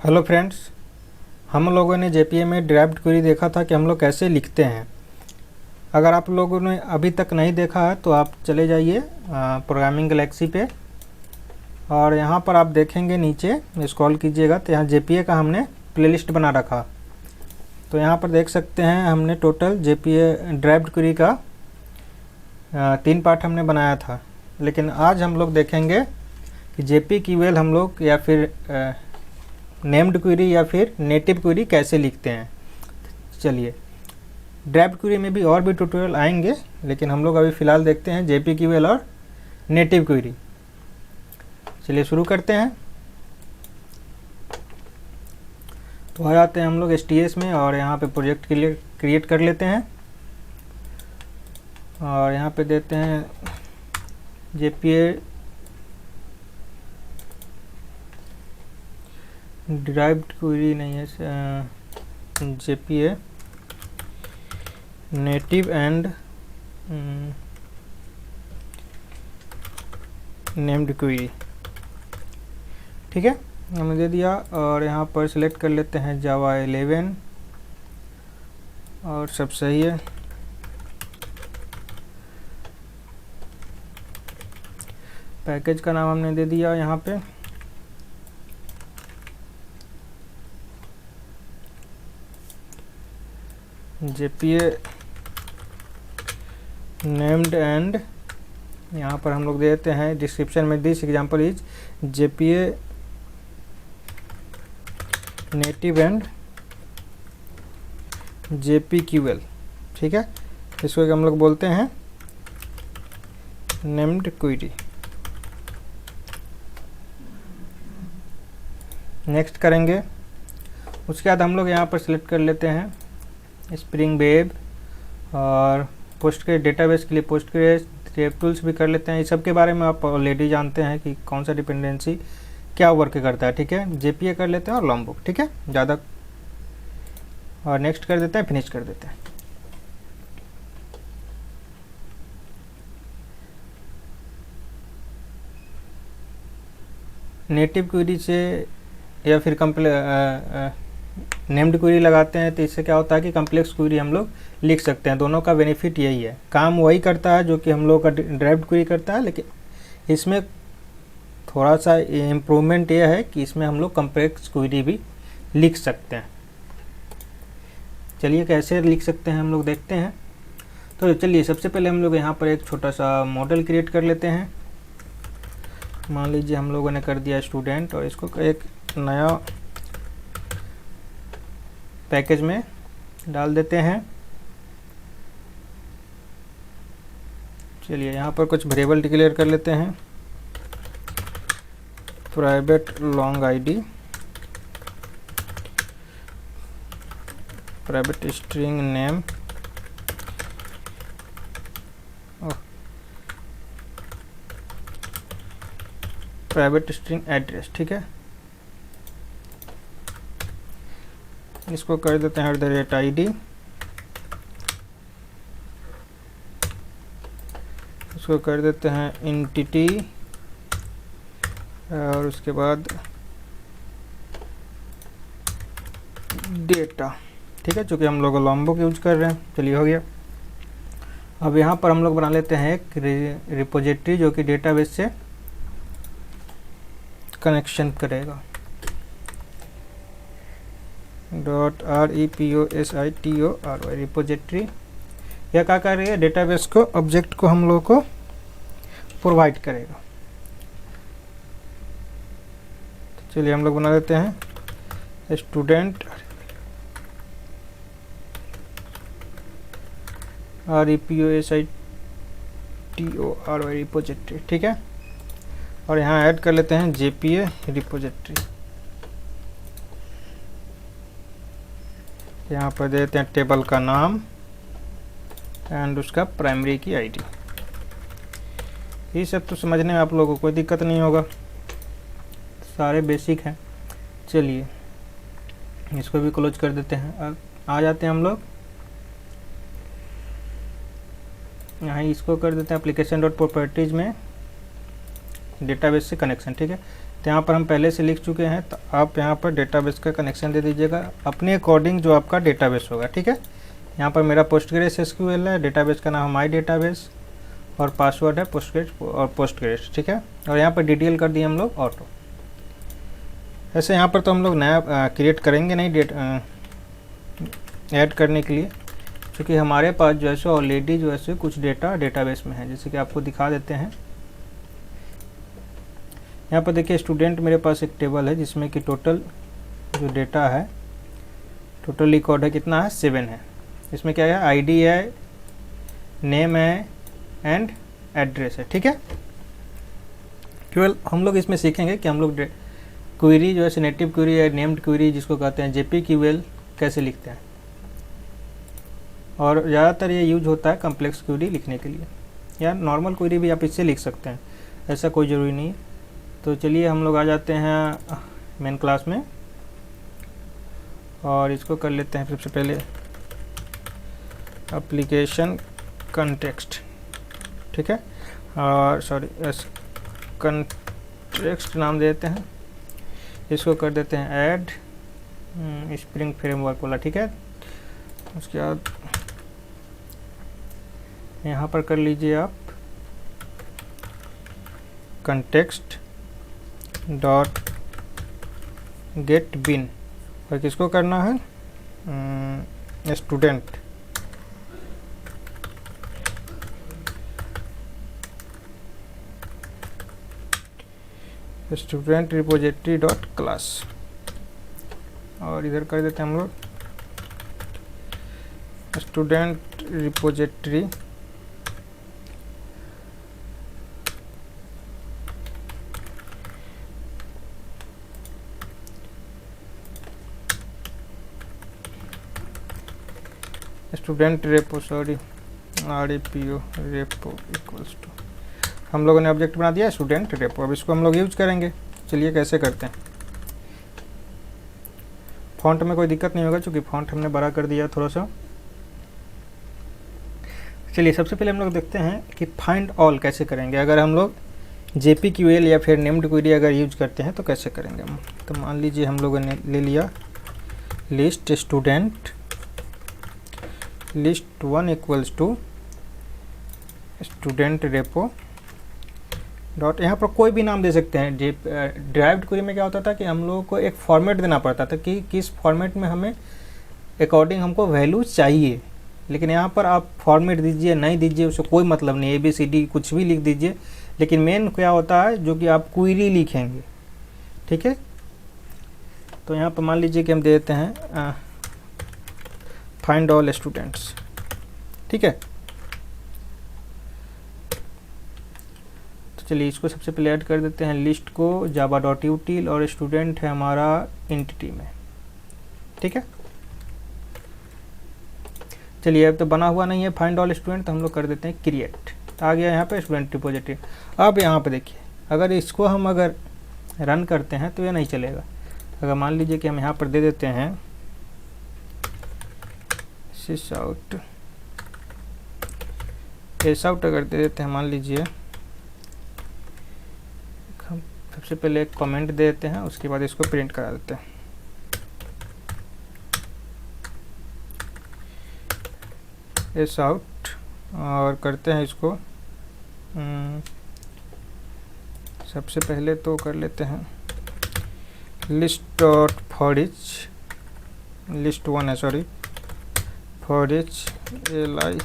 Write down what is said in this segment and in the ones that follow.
Hello friends, हम लोगों ने जेपीए में ड्राफ्ट क्वेरी देखा था कि हम लोग कैसे लिखते हैं। अगर आप लोगों ने अभी तक नहीं देखा है तो आप चले जाइए प्रोग्रामिंग गैलेक्सी पे और यहाँ पर आप देखेंगे नीचे स्क्रॉल कीजिएगा तो यहाँ जेपीए का हमने प्लेलिस्ट बना रखा। तो यहाँ पर देख सकते हैं हमने टोटल जेपीए ड्राफ्ट क्वेरी का 3 पार्ट हमने बनाया था। लेकिन आज हम लोग देखेंगे कि जेपी कीवेल हम लोग या फिर नेम्ड क्वेरी या फिर नेटिव क्वेरी कैसे लिखते हैं। चलिए, ड्राफ्ट क्वेरी में भी और भी ट्यूटोरियल आएंगे, लेकिन हम लोग अभी फ़िलहाल देखते हैं जेपी कीवेल और नेटिव क्वेरी। चलिए शुरू करते हैं। तो आ जाते हैं हम लोग STS में और यहाँ पे प्रोजेक्ट के लिए क्रिएट कर लेते हैं और यहाँ पे देते हैं जेपीए ड्राफ्ट क्वेरी नहीं है, JPA native and named query. ठीक है, हमने दे दिया और यहाँ पर सिलेक्ट कर लेते हैं जावा 11 और सब सही है। पैकेज का नाम हमने दे दिया यहाँ पे जेपीए नेम्ड एंड, यहाँ पर हम लोग दे देते हैं डिस्क्रिप्शन में this example is JPA native and JP QL. ठीक है, इसको हम लोग बोलते हैं नेम्ड क्वेरी। नेक्स्ट करेंगे। उसके बाद हम लोग यहाँ पर सिलेक्ट कर लेते हैं स्प्रिंग वेब और पोस्टग्रेस डेटाबेस के लिए पोस्टग्रेस, टूल्स भी कर लेते हैं। इस सब के बारे में आप ऑलरेडी जानते हैं कि कौन सा डिपेंडेंसी क्या वर्क करता है। ठीक है, जेपीए कर लेते हैं और लॉन्ग बुक। ठीक है, ज़्यादा और नेक्स्ट कर देते हैं, फिनिश कर देते हैं। नेटिव क्वेरी से या फिर नेम्ड क्वेरी लगाते हैं तो इससे क्या होता है कि कम्प्लेक्स क्वेरी हम लोग लिख सकते हैं। दोनों का बेनिफिट यही है, काम वही करता है जो कि हम लोग का ड्राफ्ट क्वेरी करता है, लेकिन इसमें थोड़ा सा इम्प्रूवमेंट यह है कि इसमें हम लोग कम्प्लेक्स क्वेरी भी लिख सकते हैं। चलिए कैसे लिख सकते हैं हम लोग देखते हैं। तो चलिए सबसे पहले हम लोग यहाँ पर एक छोटा सा मॉडल क्रिएट कर लेते हैं। मान लीजिए हम लोगों ने कर दिया स्टूडेंट और इसको एक नया पैकेज में डाल देते हैं। चलिए यहाँ पर कुछ वेरिएबल डिक्लेयर कर लेते हैं, private long ID, private string name, private string address. ठीक है, इसको कर देते हैं @id, इसको कर देते हैं इंटिटी और उसके बाद डेटा। ठीक है, चूँकि हम लोग लॉन्ग बुक यूज कर रहे हैं। चलिए हो गया। अब यहाँ पर हम लोग बना लेते हैं एक रिपोजिटरी जो कि डेटाबेस से कनेक्शन करेगा। .repository रिपोजिटरी यह क्या कर रही है, डेटाबेस को ऑब्जेक्ट को हम लोग को प्रोवाइड करेगा। तो चलिए हम लोग बना लेते हैं स्टूडेंट repository रिपोजिटरी। ठीक है, और यहाँ ऐड कर लेते हैं जेपीए रिपोजिटरी। यहाँ पर दे देते हैं टेबल का नाम एंड उसका प्राइमरी की आईडी। ये सब तो समझने में आप लोगों को कोई दिक्कत नहीं होगा, सारे बेसिक हैं। चलिए इसको भी क्लोज कर देते हैं। अब आ जाते हैं हम लोग यहाँ, इसको कर देते हैं एप्लीकेशन डॉट प्रॉपर्टीज में डेटाबेस से कनेक्शन। ठीक है, तो यहाँ पर हम पहले से लिख चुके हैं, तो आप यहाँ पर डेटाबेस का कनेक्शन दे दीजिएगा अपने अकॉर्डिंग जो आपका डेटाबेस होगा। ठीक है, यहाँ पर मेरा पोस्टग्रेस एसक्यूएल है, डेटाबेस का नाम है माई डेटाबेस और पासवर्ड है पोस्टग्रेस। ठीक है, और यहाँ पर डिटेल कर दिए हम लोग ऑटो। ऐसे यहाँ पर तो हम लोग नया क्रिएट करेंगे नहीं डेट ऐड करने के लिए, क्योंकि हमारे पास जो है सो ऑलरेडी जो है सो कुछ डेटा डेटाबेस में है, जैसे कि आपको दिखा देते हैं। यहाँ पर देखिए स्टूडेंट, मेरे पास एक टेबल है जिसमें कि टोटल जो डेटा है, टोटल रिकॉर्ड है कितना है, 7 है। इसमें क्या है, आईडी है, नेम है एंड एड्रेस है। ठीक है, केवल हम लोग इसमें सीखेंगे कि हम लोग क्वेरी जो है नेटिव क्वेरी या नेम्ड क्वेरी जिसको कहते हैं जेपीक्यूएल कैसे लिखते हैं, और ज़्यादातर ये यूज होता है कम्प्लेक्स क्वेरी लिखने के लिए, या नॉर्मल क्वेरी भी आप इससे लिख सकते हैं, ऐसा कोई ज़रूरी नहीं। तो चलिए हम लोग आ जाते हैं मेन क्लास में और इसको कर लेते हैं सबसे पहले एप्लीकेशन कंटेक्स्ट। ठीक है, और सॉरी कंटेक्स्ट नाम देते हैं, इसको कर देते हैं ऐड स्प्रिंग फ्रेमवर्क वाला। ठीक है, उसके बाद यहाँ पर कर लीजिए आप कंटेक्स्ट डॉट गेट बिन, और किसको करना है, student student repository dot class, और इधर कर देते हैं हम लोग student repository student repo, sorry REPO repo equals to, हम लोगों ने ऑब्जेक्ट बना दिया स्टूडेंट रेपो। अब इसको हम लोग यूज करेंगे। चलिए कैसे करते हैं। फॉन्ट में कोई दिक्कत नहीं होगा क्योंकि फॉन्ट हमने बड़ा कर दिया थोड़ा सा। चलिए सबसे पहले हम लोग देखते हैं कि फाइंड ऑल कैसे करेंगे। अगर हम लोग JPQL या फिर नेम्ड क्वेरी अगर यूज करते हैं तो कैसे करेंगे हम। तो मान लीजिए हम लोगों ने ले लिया list student list 1 equals to student repo dot, यहाँ पर कोई भी नाम दे सकते हैं। ड्राइव्ड क्वेरी में क्या होता था कि हम लोगों को एक फॉर्मेट देना पड़ता था कि किस फॉर्मेट में हमें अकॉर्डिंग हमको वैल्यू चाहिए, लेकिन यहाँ पर आप फॉर्मेट दीजिए नहीं दीजिए उससे कोई मतलब नहीं, ABCD कुछ भी लिख दीजिए, लेकिन मेन क्या होता है जो कि आप क्वेरी लिखेंगे। ठीक है, तो यहाँ पर मान लीजिए कि हम दे देते हैं फाइंड ऑल स्टूडेंट्स। ठीक है, तो चलिए इसको सबसे पहले ऐड कर देते हैं लिस्ट को java.util, और स्टूडेंट है हमारा एंटिटी में। ठीक है, चलिए अब तो बना हुआ नहीं है फाइंड ऑल स्टूडेंट, तो हम लोग कर देते हैं क्रिएट। आ गया यहाँ पे स्टूडेंट रिपोजिटरी। अब यहाँ पे देखिए अगर इसको हम अगर रन करते हैं तो ये नहीं चलेगा। अगर मान लीजिए कि हम यहाँ पर दे देते हैं sysout अगर दे देते हैं, मान लीजिए हम सबसे पहले एक कमेंट दे देते हैं, उसके बाद इसको प्रिंट करा देते हैं। sysout और करते हैं इसको सबसे पहले तो कर लेते हैं list dot for each, list 1 है सॉरी, फॉर इच li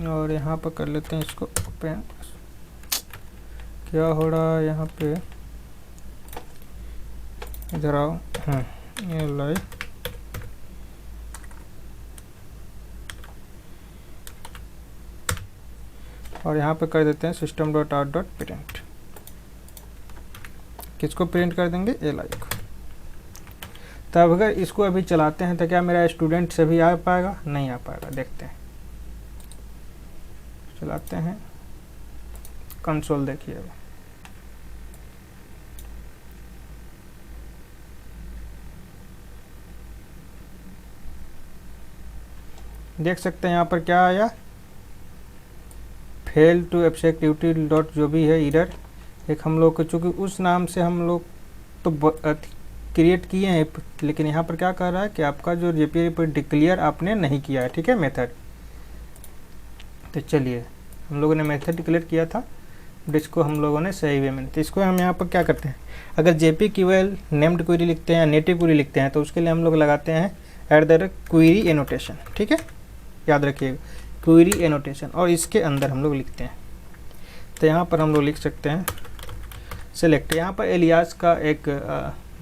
और यहाँ पर कर लेते हैं इसको ओपन। क्या हो रहा है यहाँ पे, इधर आओ, ये li और यहाँ पे कर देते हैं system dot out dot print. किसको प्रिंट कर देंगे, li को। तब अगर इसको अभी चलाते हैं तो क्या मेरा स्टूडेंट से भी आ पाएगा, नहीं आ पाएगा। देखते हैं, चलाते हैं कंसोल, देखिए देख सकते हैं यहाँ पर क्या आया, fail to abstract duty dot जो भी है एरर। एक हम लोग को चूँकि उस नाम से हम लोग तो क्रिएट किए हैं, लेकिन यहाँ पर क्या कह रहा है कि आपका जो जेपीआई पर डिक्लेयर आपने नहीं किया है, ठीक है, मेथड। तो चलिए हम लोगों ने मेथड डिक्लेयर किया था, बट इसको हम लोगों ने सही वे में, तो इसको हम यहाँ पर क्या करते हैं, अगर JPQL नेम्ड क्वेरी लिखते हैं, नेटिव क्वेरी लिखते हैं, तो उसके लिए हम लोग लगाते हैं @ एनोटेशन, ठीक है, याद रखिएगा क्वेरी एनोटेशन, और इसके अंदर हम लोग लिखते हैं। तो यहाँ पर हम लोग लिख सकते हैं सेलेक्ट, यहाँ पर एलियास का एक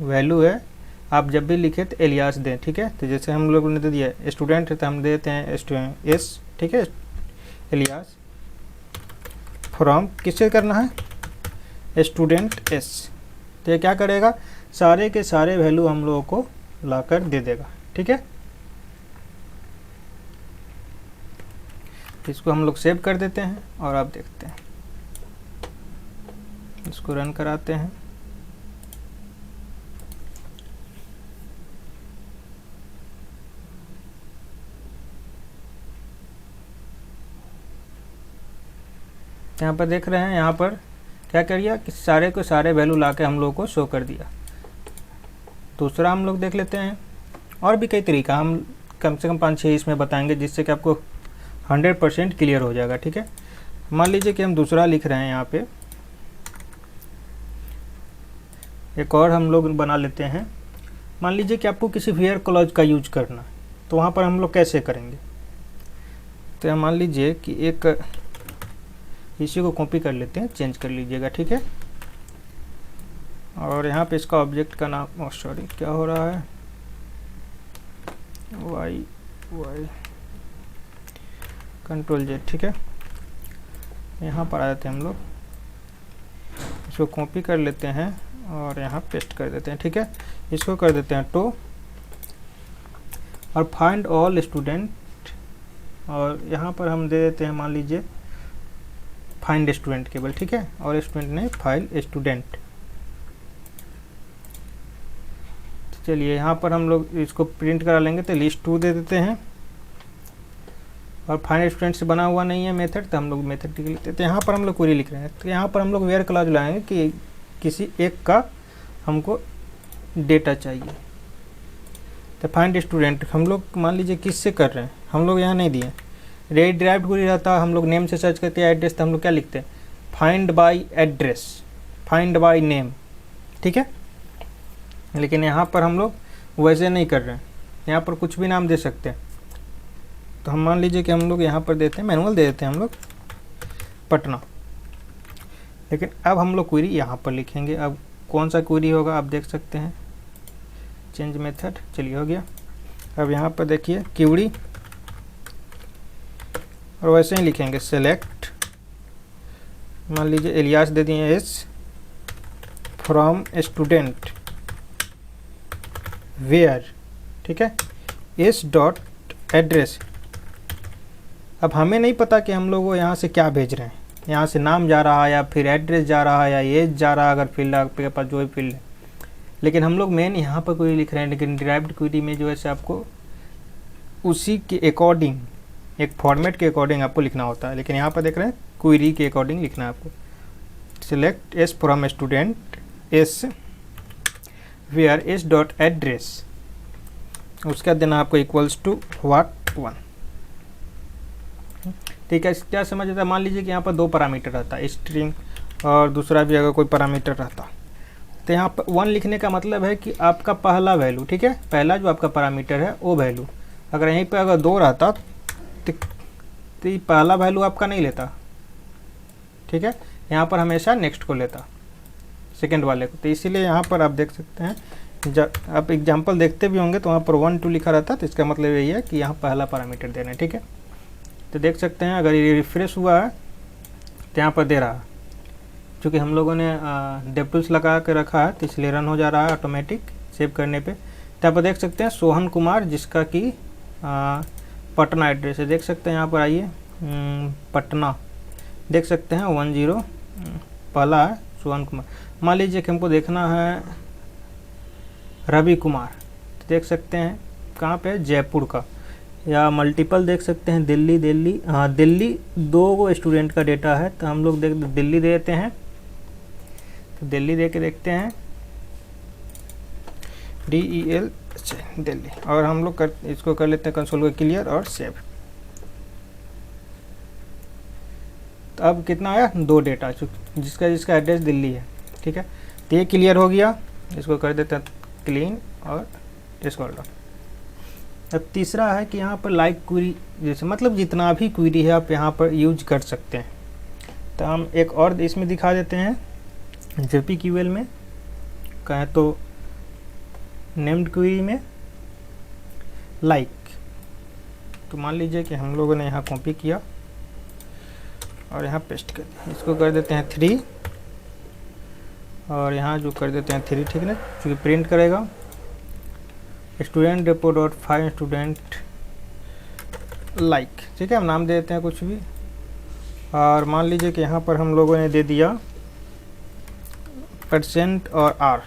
वैल्यू है, आप जब भी लिखे तो एलियास दें, ठीक है। तो जैसे हम लोग ने दे दिया स्टूडेंट है तो हम देते हैं एस, ठीक है, एलियास फ्रॉम किससे करना है, स्टूडेंट एस। तो ये क्या करेगा, सारे के सारे वैल्यू हम लोगों को लाकर दे देगा, ठीक है। इसको हम लोग सेव कर देते हैं और आप देखते हैं, इसको रन कराते हैं। यहाँ पर देख रहे हैं, यहाँ पर क्या करिए कि सारे को सारे वैल्यू लाके हम लोग को शो कर दिया। दूसरा हम लोग देख लेते हैं, और भी कई तरीका हम कम से कम 5-6 इसमें बताएंगे, जिससे कि आपको 100% क्लियर हो जाएगा, ठीक है। मान लीजिए कि हम दूसरा लिख रहे हैं, यहाँ पे एक और हम लोग बना लेते हैं। मान लीजिए कि आपको किसी वेयर क्लॉज का यूज करना, तो वहाँ पर हम लोग कैसे करेंगे। तो मान लीजिए कि एक इसी को कॉपी कर लेते हैं, चेंज कर लीजिएगा, ठीक है। और यहाँ पे इसका ऑब्जेक्ट का नाम, सॉरी क्या हो रहा है, वाई Ctrl+J, ठीक है। यहाँ पर आ जाते हैं हम लोग, इसको कॉपी कर लेते हैं और यहाँ पेस्ट कर देते हैं, ठीक है। इसको कर देते हैं टो, और फाइंड ऑल स्टूडेंट, और यहाँ पर हम दे देते हैं मान लीजिए फाइंड स्टूडेंट केवल, ठीक है, और स्टूडेंट नहीं, फाइल स्टूडेंट। तो चलिए यहाँ पर हम लोग इसको प्रिंट करा लेंगे, तो लिस्ट 2 दे देते हैं, और फाइंड स्टूडेंट से बना हुआ नहीं है मेथड, तो हम लोग मेथड लिख लेते हैं। तो यहाँ पर हम लोग क्वेरी लिख रहे हैं, तो यहाँ पर हम लोग वेयर क्लॉज लाएंगे कि किसी एक का हमको डेटा चाहिए। तो फाइंड स्टूडेंट हम लोग मान लीजिए किससे कर रहे हैं, हम लोग यहाँ नहीं दिए, रेड ड्राइव क्वेरी रहता, हम लोग नेम से सर्च करते हैं एड्रेस, तो हम लोग क्या लिखते हैं, find by address, find by name, ठीक है। लेकिन यहाँ पर हम लोग वैसे नहीं कर रहे हैं, यहाँ पर कुछ भी नाम दे सकते हैं। तो हम मान लीजिए कि हम लोग यहाँ पर देते हैं, मैनुअल दे देते हैं हम लोग पटना, लेकिन अब हम लोग क्वेरी यहाँ पर लिखेंगे। अब कौन सा क्वेरी होगा आप देख सकते हैं, चेंज मेथड, चलिए हो गया। अब यहाँ पर देखिए क्वेरी, और वैसे ही लिखेंगे सेलेक्ट, मान लीजिए एलियास दे दिए एस फ्रॉम स्टूडेंट वेयर, ठीक है, एस डॉट एड्रेस। अब हमें नहीं पता कि हम लोग वो यहाँ से क्या भेज रहे हैं, यहाँ से नाम जा रहा है या फिर एड्रेस जा रहा है या एज जा रहा है, अगर फील्ड आपके पास जो भी फील्ड है। लेकिन हम लोग मेन यहाँ पर क्वेरी लिख रहे हैं, लेकिन डिराइव्ड क्वेरी में जो है आपको उसी के अकॉर्डिंग, एक फॉर्मेट के अकॉर्डिंग आपको लिखना होता है। लेकिन यहाँ पर देख रहे हैं क्वेरी के अकॉर्डिंग लिखना है आपको। Select s from student s where s dot address, उसका देना आपको इक्वल्स टू व्हाट 1, ठीक है। क्या समझ आता है, मान लीजिए कि यहाँ पर 2 पैरामीटर रहता है, स्ट्रिंग और दूसरा भी अगर कोई पैरामीटर रहता, तो यहाँ पर 1 लिखने का मतलब है कि आपका पहला वैल्यू, ठीक है, पहला जो आपका पैरामीटर है वो वैल्यू। अगर यहीं पे अगर 2 रहता तो ये पहला वैल्यू आपका नहीं लेता, ठीक है, यहाँ पर हमेशा नेक्स्ट को लेता, सेकंड वाले को। तो इसीलिए यहाँ पर आप देख सकते हैं, जब आप एग्जांपल देखते भी होंगे तो वहाँ पर 1 2 लिखा रहता, तो इसका मतलब यही है कि यहाँ पहला पैरामीटर दे रहे हैं, ठीक है। तो देख सकते हैं अगर ये रिफ्रेश हुआ है तो यहाँ पर दे रहा है, क्योंकि हम लोगों ने डेप्टूल्स लगा के रखा है, तो इसलिए रन हो जा रहा है ऑटोमेटिक सेव करने पे। तो यहाँ पर देख सकते हैं सोहन कुमार, जिसका कि पटना एड्रेस है, देख सकते हैं यहाँ पर आइए, पटना देख सकते हैं 10 पहला है सोहन कुमार। मान लीजिए कि हमको देखना है रवि कुमार, तो देख सकते हैं कहाँ पे, जयपुर का, या मल्टीपल देख सकते हैं, दिल्ली दिल्ली, हाँ दिल्ली 2 स्टूडेंट का डेटा है, तो हम लोग दिल्ली दे देते हैं। तो दिल्ली दे के देखते हैं, DEL दिल्ली, और हम लोग इसको कर लेते हैं कंसोल को क्लियर और सेव। तो अब कितना आया, 2 डेटा, जिसका एड्रेस दिल्ली है, ठीक है। तो ये क्लियर हो गया, इसको कर देते हैं क्लीन और स्क्रॉल डाउन। अब तीसरा है कि यहाँ पर लाइक क्वेरी, जैसे मतलब जितना भी क्वेरी है आप यहाँ पर यूज कर सकते हैं। तो हम एक और इसमें दिखा देते हैं, JPQL में कहें तो नेम्ड क्वेरी में लाइक। तो मान लीजिए कि हम लोगों ने यहाँ कॉपी किया और यहाँ पेस्ट कर दिया, इसको कर देते हैं 3 और यहाँ जो कर देते हैं 3, ठीक है ना, क्योंकि प्रिंट करेगा student depot dot find student like, ठीक है। हम नाम दे देते हैं कुछ भी, और मान लीजिए कि यहाँ पर हम लोगों ने दे दिया % और R,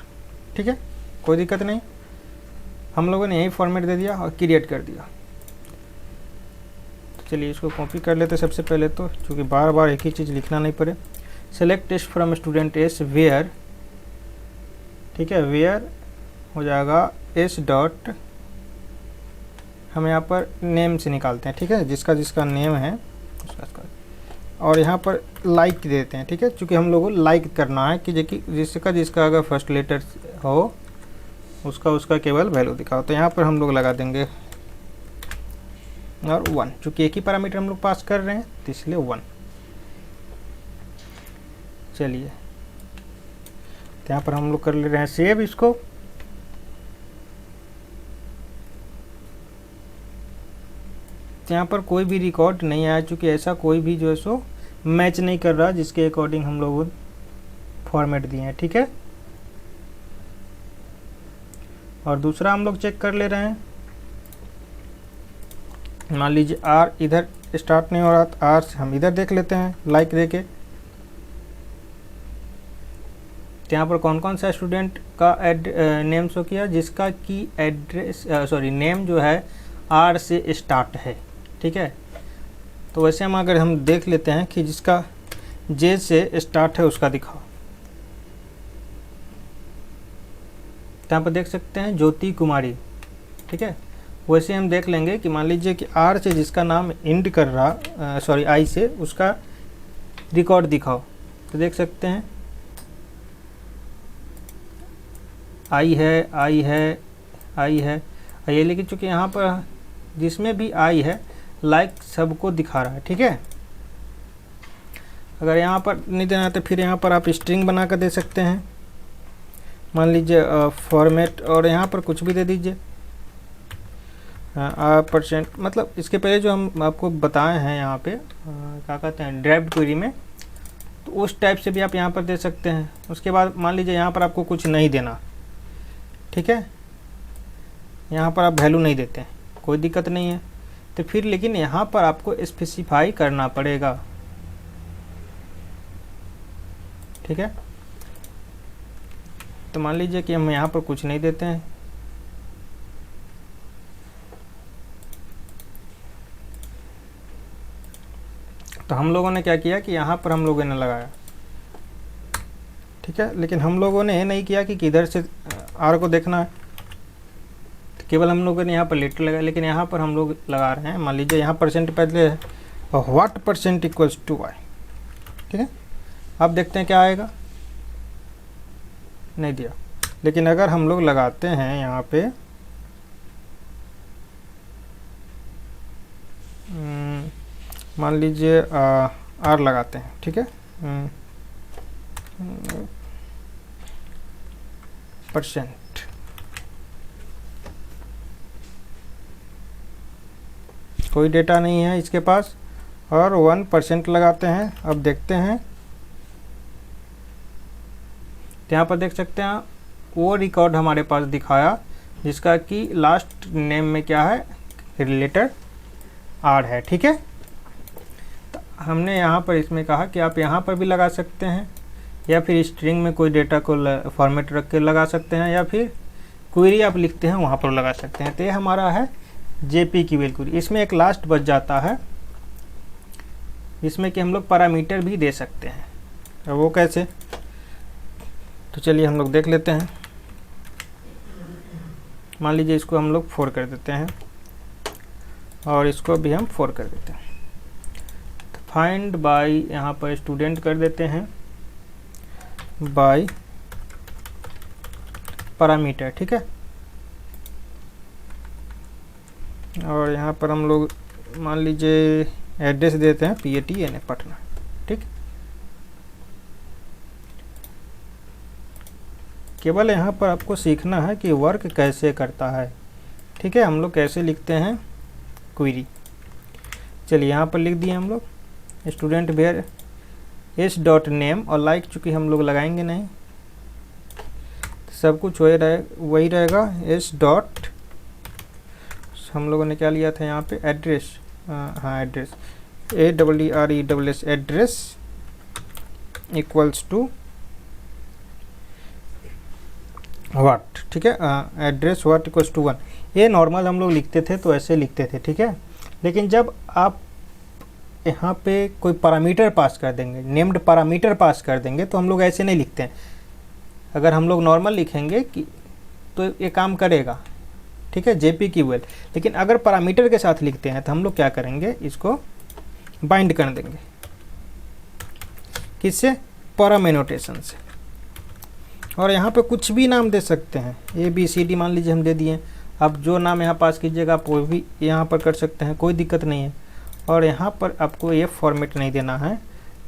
ठीक है, कोई दिक्कत नहीं। हम लोगों ने यही फॉर्मेट दे दिया और क्रिएट कर दिया। तो चलिए इसको कॉपी कर लेते सबसे पहले, तो क्योंकि बार बार एक ही चीज़ लिखना नहीं पड़े। Select test from student s where, ठीक है, वेयर हो जाएगा एस डॉट, हम यहाँ पर नेम से निकालते हैं, ठीक है, जिसका जिसका नेम है उसका, और यहाँ पर लाइक देते हैं, ठीक है, क्योंकि हम लोगों को लाइक करना है कि जिसका अगर फर्स्ट लेटर हो उसका केवल वैल्यू दिखाओ। तो यहाँ पर हम लोग लगा देंगे और 1, चूँकि एक ही पैरामीटर हम लोग पास कर रहे हैं तो इसलिए 1। चलिए तो यहाँ पर हम लोग कर ले रहे हैं सेव इसको। तो यहाँ पर कोई भी रिकॉर्ड नहीं आया, चूँकि ऐसा कोई भी जो है सो मैच नहीं कर रहा जिसके अकॉर्डिंग हम लोग फॉर्मेट दिए हैं, ठीक है। और दूसरा हम लोग चेक कर ले रहे हैं, मान लीजिए R इधर स्टार्ट नहीं हो रहा, तो R से हम इधर देख लेते हैं लाइक देके। तो यहाँ पर कौन कौन सा स्टूडेंट का नेम शो किया, जिसका की एड्रेस नेम जो है R से स्टार्ट है, ठीक है। तो वैसे अगर हम देख लेते हैं कि जिसका J से स्टार्ट है उसका दिखाओ। तो यहाँ पर देख सकते हैं ज्योति कुमारी, ठीक है। वैसे हम देख लेंगे कि मान लीजिए कि R से जिसका नाम इंड कर रहा, I से, उसका रिकॉर्ड दिखाओ। तो देख सकते हैं I है, लेकिन चूँकि यहाँ पर जिसमें भी I है लाइक सबको दिखा रहा है, ठीक है। अगर यहाँ पर नहीं देना तो फिर यहाँ पर आप स्ट्रिंग बना कर दे सकते हैं, मान लीजिए फॉर्मेट, और यहाँ पर कुछ भी दे दीजिए %, मतलब इसके पहले जो हम आपको बताए हैं यहाँ पे क्या कहते हैं ड्राइव्ड क्वेरी में, तो उस टाइप से भी आप यहाँ पर दे सकते हैं। उसके बाद मान लीजिए यहाँ पर आपको कुछ नहीं देना, ठीक है, यहाँ पर आप वैल्यू नहीं देते हैं, कोई दिक्कत नहीं है। तो फिर लेकिन यहाँ पर आपको स्पेसिफाई करना पड़ेगा, ठीक है। तो मान लीजिए कि हम यहाँ पर कुछ नहीं देते हैं, तो हम लोगों ने क्या किया कि यहाँ पर हम लोगों ने लगाया, ठीक है। लेकिन हम लोगों ने ये नहीं किया कि किधर से R को देखना है, तो केवल हम लोगों ने यहाँ पर लेटर लगाया। लेकिन यहाँ पर हम लोग लगा रहे हैं, मान लीजिए यहाँ % पहले है और व्हाट % इक्वल्स टू y, ठीक है। अब देखते हैं क्या आएगा, नहीं दिया। लेकिन अगर हम लोग लगाते हैं यहाँ पे मान लीजिए R लगाते हैं, ठीक है, %, कोई डेटा नहीं है इसके पास, और 1% लगाते हैं। अब देखते हैं, तो यहाँ पर देख सकते हैं वो रिकॉर्ड हमारे पास दिखाया जिसका कि लास्ट नेम में क्या है, रिलेटर R है, ठीक है। तो हमने यहाँ पर इसमें कहा कि आप यहाँ पर भी लगा सकते हैं, या फिर स्ट्रिंग में कोई डेटा को फॉर्मेट रख के लगा सकते हैं, या फिर क्वेरी आप लिखते हैं वहाँ पर लगा सकते हैं। तो ये हमारा है JPQL क्वेरी। इसमें एक लास्ट बच जाता है, इसमें कि हम लोग पैरामीटर भी दे सकते हैं। अब वो कैसे, तो चलिए हम लोग देख लेते हैं। मान लीजिए इसको हम लोग 4 कर देते हैं और इसको भी हम 4 कर देते हैं। तो फाइंड बाय यहाँ पर स्टूडेंट कर देते हैं, बाय पैरामीटर, ठीक है। और यहाँ पर हम लोग मान लीजिए एड्रेस देते हैं PATNA पटना, ठीक। केवल यहाँ पर आपको सीखना है कि वर्क कैसे करता है, ठीक है। हम लोग कैसे लिखते हैं क्वेरी। चलिए यहाँ पर लिख दिए हम लोग स्टूडेंट वेयर s.name, और लाइक चूँकि हम लोग लगाएंगे नहीं, सब कुछ वही रहेगा s डॉट, हम लोगों ने क्या लिया था यहाँ पे एड्रेस, हाँ address ADDRESS address equals to what, ठीक है। Address what equals to 1। ये नॉर्मल हम लोग लिखते थे तो ऐसे लिखते थे, ठीक है। लेकिन जब आप यहाँ पे कोई पैरामीटर पास कर देंगे, नेम्ड पैरामीटर पास कर देंगे, तो हम लोग ऐसे नहीं लिखते हैं। अगर हम लोग नॉर्मल लिखेंगे कि तो ये काम करेगा, ठीक है, JPQL। लेकिन अगर पैरामीटर के साथ लिखते हैं तो हम लोग क्या करेंगे, इसको बाइंड कर देंगे, किससे, पैराम एनोटेशन से। और यहाँ पे कुछ भी नाम दे सकते हैं, ABCD मान लीजिए हम दे दिए। आप जो नाम यहाँ पास कीजिएगा आप वो भी यहाँ पर कर सकते हैं, कोई दिक्कत नहीं है। और यहाँ पर आपको ये फॉर्मेट नहीं देना है,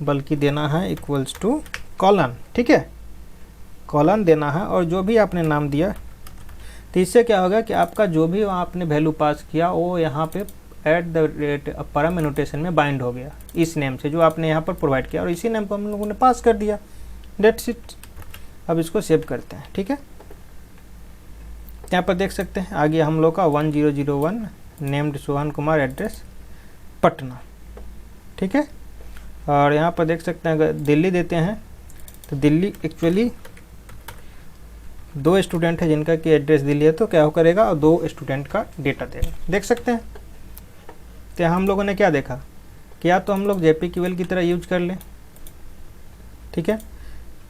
बल्कि देना है इक्वल्स टू कॉलन, ठीक है, कॉलन देना है। और जो भी आपने नाम दिया, तो इससे क्या होगा कि आपका जो भी आपने वैल्यू पास किया वो यहाँ पे @ पैराम एनोटेशन में बाइंड हो गया इस नेम से, जो आपने यहाँ पर प्रोवाइड किया, और इसी नेम को हम लोगों ने पास कर दिया, डेट्स इट। अब इसको सेव करते हैं, ठीक है। यहाँ पर देख सकते हैं आ गया हम लोग का 1001 नेम्ड सोहन कुमार एड्रेस पटना, ठीक है। और यहाँ पर देख सकते हैं अगर दिल्ली देते हैं तो दिल्ली एक्चुअली 2 स्टूडेंट है जिनका कि एड्रेस दिल्ली है, तो क्या करेगा, और 2 स्टूडेंट का डेटा देगा, देख सकते हैं। तो यहाँ हम लोगों ने क्या देखा कि या तो हम लोग JPQL की तरह यूज कर लें, ठीक है।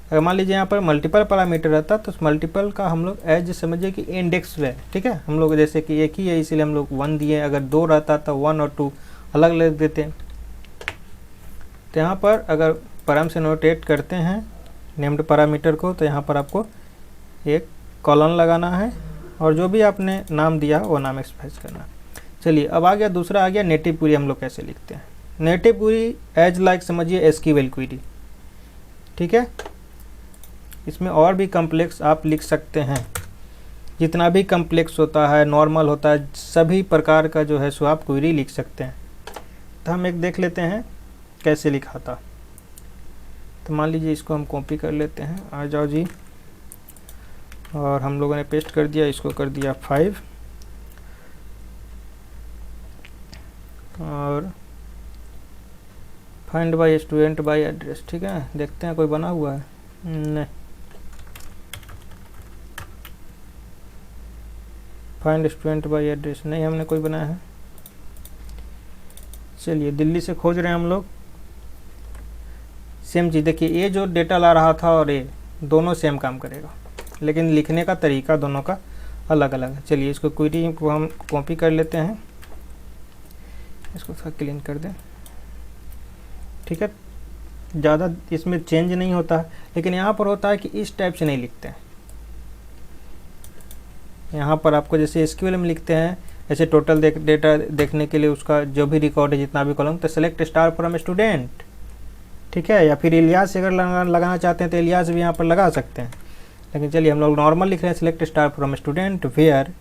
अगर मान लीजिए यहाँ पर मल्टीपल पैरामीटर रहता तो उस मल्टीपल का हम लोग एज समझिए कि इंडेक्स है, ठीक है। हम लोग जैसे कि एक ही है इसीलिए हम लोग 1 दिए, अगर 2 रहता तो 1 और 2 अलग अलग देते। तो यहाँ पर अगर पैराम से नोटेट करते हैं नेम्ड पैरामीटर को, तो यहाँ पर आपको एक कॉलन लगाना है और जो भी आपने नाम दिया वो नाम एक्सप्रेस करना। चलिए अब आ गया दूसरा, आ गया नेटिव क्वेरी हम लोग कैसे लिखते हैं। नेटिव क्वेरी एज लाइक समझिए SQL क्वेरी, ठीक है। इसमें और भी कम्प्लेक्स आप लिख सकते हैं, जितना भी कम्प्लेक्स होता है, नॉर्मल होता है, सभी प्रकार का जो है सो आप क्वेरी लिख सकते हैं। तो हम एक देख लेते हैं कैसे लिखा था। तो मान लीजिए इसको हम कॉपी कर लेते हैं, आ जाओ जी, और हम लोगों ने पेस्ट कर दिया, इसको कर दिया 5 और find by student by address, ठीक है। देखते हैं कोई बना हुआ है, नहीं। फाइंड स्टूडेंट बाय एड्रेस नहीं हमने कोई बनाया है। चलिए दिल्ली से खोज रहे हैं हम लोग, सेम चीज़। देखिए ये जो डेटा ला रहा था और ये दोनों सेम काम करेगा, लेकिन लिखने का तरीका दोनों का अलग अलग है। चलिए इसको क्वेरी को हम कॉपी कर लेते हैं, इसको थोड़ा क्लीन कर दें, ठीक है। ज़्यादा इसमें चेंज नहीं होता है, लेकिन यहाँ पर होता है कि इस टाइप से नहीं लिखते हैं। यहाँ पर आपको जैसे SQL में लिखते हैं ऐसे टोटल डेटा देखने के लिए उसका जो भी रिकॉर्ड है, जितना भी कॉलम, तो सेलेक्ट स्टार फ्रॉम स्टूडेंट, ठीक है। या फिर इलियास अगर लगाना चाहते हैं तो इलियास भी यहाँ पर लगा सकते हैं। लेकिन चलिए हम लोग नॉर्मल लिख रहे हैं, select star from student where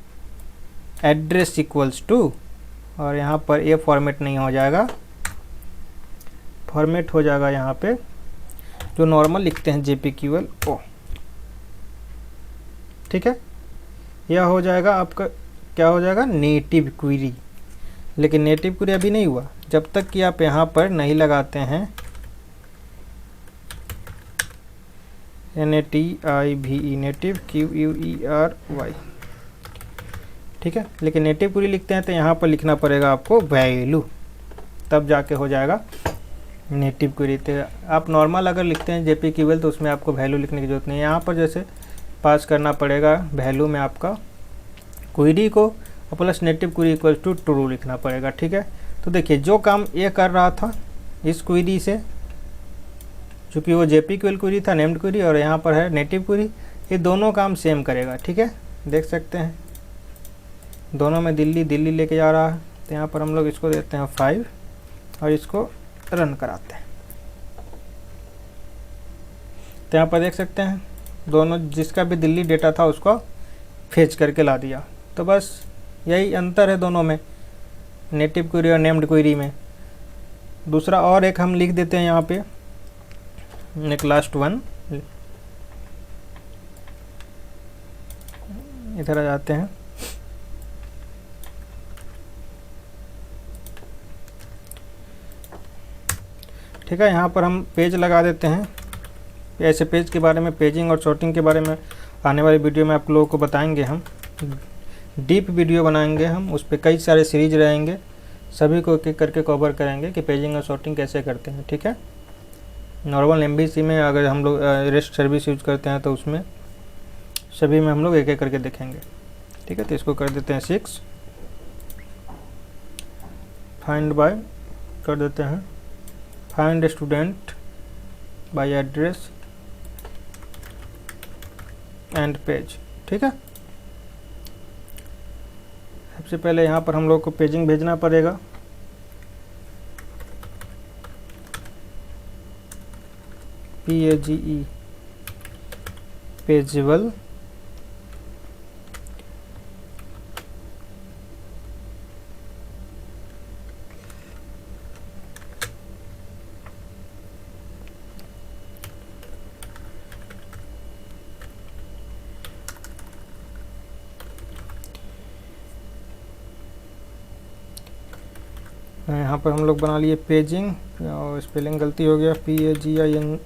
address equals to, और यहाँ पर ये फॉर्मेट नहीं हो जाएगा, फॉर्मेट हो जाएगा यहाँ पे जो नॉर्मल लिखते हैं JPQL ओ, ठीक है। यह हो जाएगा आपका, क्या हो जाएगा, नेटिव क्वेरी। लेकिन नेटिव क्वेरी अभी नहीं हुआ जब तक कि आप यहाँ पर नहीं लगाते हैं NATIVE, नेटिव QUERY, ठीक है। लेकिन नेटिव क्वेरी लिखते हैं तो यहाँ पर लिखना पड़ेगा आपको वैल्यू, तब जाके हो जाएगा नेटिव क्वेरी। तो आप नॉर्मल अगर लिखते हैं JPQL तो उसमें आपको वैल्यू लिखने की ज़रूरत नहीं है। यहाँ पर जैसे पास करना पड़ेगा वैल्यू में आपका क्वेरी को और plus native query equal to true लिखना पड़ेगा, ठीक है। तो देखिए जो काम ये कर रहा था इस क्वेरी से, चूँकि वो JPQL क्वेरी था नेम्ड क्वेरी और यहाँ पर है नेटिव क्वेरी, ये दोनों काम सेम करेगा, ठीक है। देख सकते हैं दोनों में दिल्ली लेके जा रहा है। तो यहाँ पर हम लोग इसको देते हैं 5 और इसको रन कराते हैं। तो यहाँ पर देख सकते हैं दोनों जिसका भी दिल्ली डेटा था उसको फेच करके ला दिया। तो बस यही अंतर है दोनों में, नेटिव क्वेरी और नेम्ड क्वेरी में। दूसरा और एक हम लिख देते हैं यहाँ पे, एक लास्ट वन, इधर आ जाते हैं। ठीक है, यहाँ पर हम पेज लगा देते हैं। ऐसे पेज के बारे में, पेजिंग और सॉर्टिंग के बारे में आने वाली वीडियो में आप लोगों को बताएंगे। हम डीप वीडियो बनाएंगे, हम उस पर कई सारे सीरीज रहेंगे, सभी को एक एक करके कवर करेंगे कि पेजिंग और सॉर्टिंग कैसे करते हैं, ठीक है। नॉर्मल MVC में अगर हम लोग रेस्ट सर्विस यूज करते हैं तो उसमें सभी में हम लोग एक एक करके देखेंगे, ठीक है। तो इसको कर देते हैं 6, फाइंड बाय कर देते हैं, find student by address and page, ठीक है। सबसे पहले यहाँ पर हम लोग को पेजिंग भेजना पड़ेगा। PAGE पेजेबल यहाँ पर हम लोग बना लिए पेजिंग और स्पेलिंग गलती हो गया, PAGING।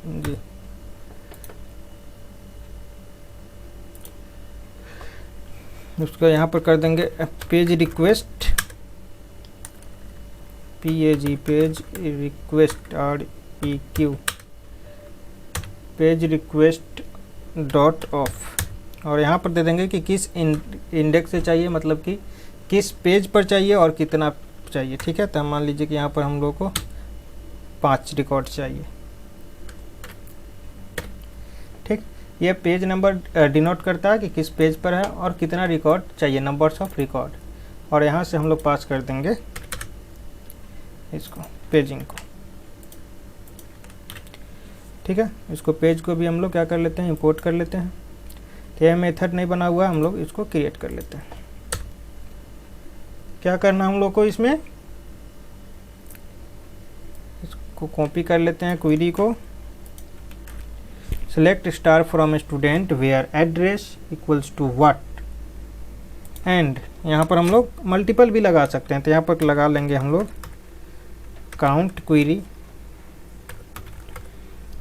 उसका यहाँ पर कर देंगे page request, PAG page request REQ page request dot of. और यहाँ पर दे देंगे कि किस इंडेक्स से चाहिए, मतलब कि किस पेज पर चाहिए और कितना चाहिए, ठीक है। तो मान लीजिए कि यहाँ पर हम लोग को 5 रिकॉर्ड चाहिए, ठीक। ये पेज नंबर डिनोट करता है कि किस पेज पर है और कितना रिकॉर्ड चाहिए, नंबर्स ऑफ रिकॉर्ड। और यहाँ से हम लोग पास कर देंगे इसको, पेजिंग को, ठीक है। इसको पेज को भी हम लोग क्या कर लेते हैं, इंपोर्ट कर लेते हैं। तो यह मेथड नहीं बना हुआ है, हम लोग इसको क्रिएट कर लेते हैं। क्या करना हम लोग को, इसमें इसको कॉपी कर लेते हैं क्वेरी को, select star from student where address equals to what, and यहाँ पर हम लोग मल्टीपल भी लगा सकते हैं। तो यहाँ पर लगा लेंगे हम लोग काउंट क्वेरी,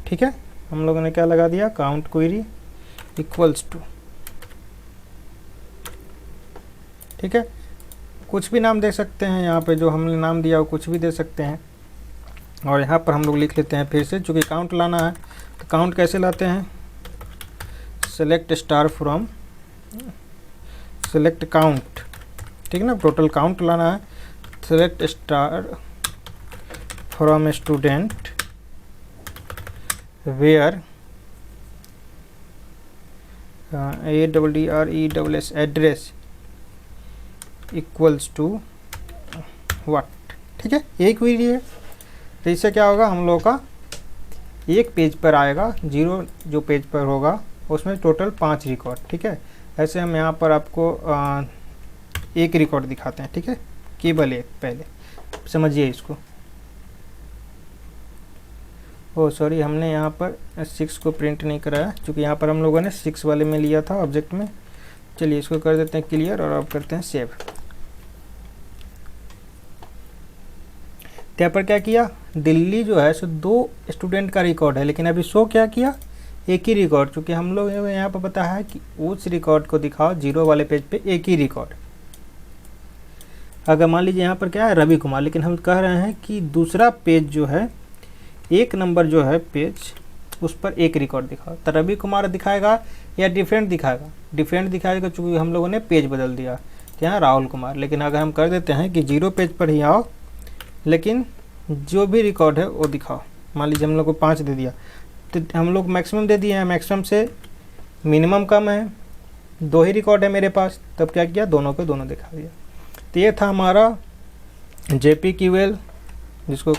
ठीक है। हम लोगों ने क्या लगा दिया, काउंट क्वेरी इक्वल्स टू, ठीक है। कुछ भी नाम दे सकते हैं, यहाँ पे जो हमने नाम दिया वो कुछ भी दे सकते हैं। और यहाँ पर हम लोग लिख लेते हैं फिर से, चूँकि काउंट लाना है। तो काउंट कैसे लाते हैं, select star from select count, ठीक है ना, टोटल काउंट लाना है। Select star from student where ADDRESS address equals to what, ठीक है। एक क्वेरी है, तो इससे क्या होगा, हम लोग का एक पेज पर आएगा, 0 जो पेज पर होगा उसमें टोटल 5 रिकॉर्ड, ठीक है। ऐसे हम यहाँ पर आपको एक रिकॉर्ड दिखाते हैं, ठीक है, केवल एक। पहले समझिए इसको। ओह सॉरी, हमने यहाँ पर 6 को प्रिंट नहीं कराया, क्योंकि यहाँ पर हम लोगों ने 6 वाले में लिया था ऑब्जेक्ट में। चलिए इसको कर देते हैं क्लियर और अब करते हैं सेव। यहाँ पर क्या किया, दिल्ली जो है सो 2 स्टूडेंट का रिकॉर्ड है, लेकिन अभी शो क्या किया, एक ही रिकॉर्ड। चूँकि हम लोग यहाँ पर बताया है कि उस रिकॉर्ड को दिखाओ 0 वाले पेज पे एक ही रिकॉर्ड, अगर मान लीजिए यहाँ पर क्या है रवि कुमार, लेकिन हम कह रहे हैं कि दूसरा पेज जो है, एक नंबर जो है पेज, उस पर एक रिकॉर्ड दिखाओ, तो रवि कुमार दिखाएगा या डिफरेंट दिखाएगा? डिफरेंट दिखाएगा, चूँकि हम लोगों ने पेज बदल दिया, क्या है राहुल कुमार। लेकिन अगर हम कर देते हैं कि 0 पेज पर ही आओ, लेकिन जो भी रिकॉर्ड है वो दिखाओ, मान लीजिए हम लोग को 5 दे दिया, तो हम लोग मैक्सिमम दे दिए हैं, मैक्सिमम से मिनिमम कम है, 2 ही रिकॉर्ड है मेरे पास, तब क्या किया, दोनों को दोनों दिखा दिया। तो ये था हमारा JPQL, जिसको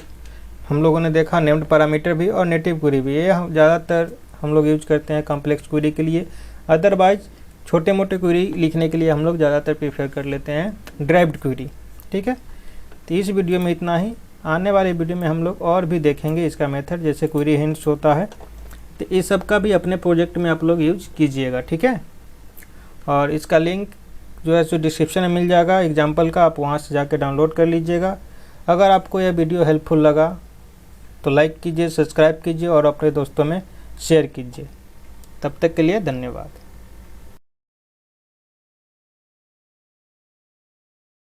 हम लोगों ने देखा नेम्ड पैरामीटर भी और नेटिव क्वेरी भी। ये हम ज़्यादातर हम लोग यूज करते हैं कॉम्प्लेक्स क्वेरी के लिए, अदरवाइज छोटे मोटे क्वेरी लिखने के लिए हम लोग ज़्यादातर प्रेफर कर लेते हैं ड्राइव्ड क्वेरी। ठीक है, तो इस वीडियो में इतना ही। आने वाले वीडियो में हम लोग और भी देखेंगे इसका मेथड, जैसे क्वेरी हिंट्स होता है, तो इस सब का भी अपने प्रोजेक्ट में आप लोग यूज कीजिएगा। ठीक है, और इसका लिंक जो है सो डिस्क्रिप्शन में मिल जाएगा एग्जाम्पल का, आप वहाँ से जाके डाउनलोड कर लीजिएगा। अगर आपको यह वीडियो हेल्पफुल लगा तो लाइक कीजिए, सब्सक्राइब कीजिए और अपने दोस्तों में शेयर कीजिए। तब तक के लिए धन्यवाद।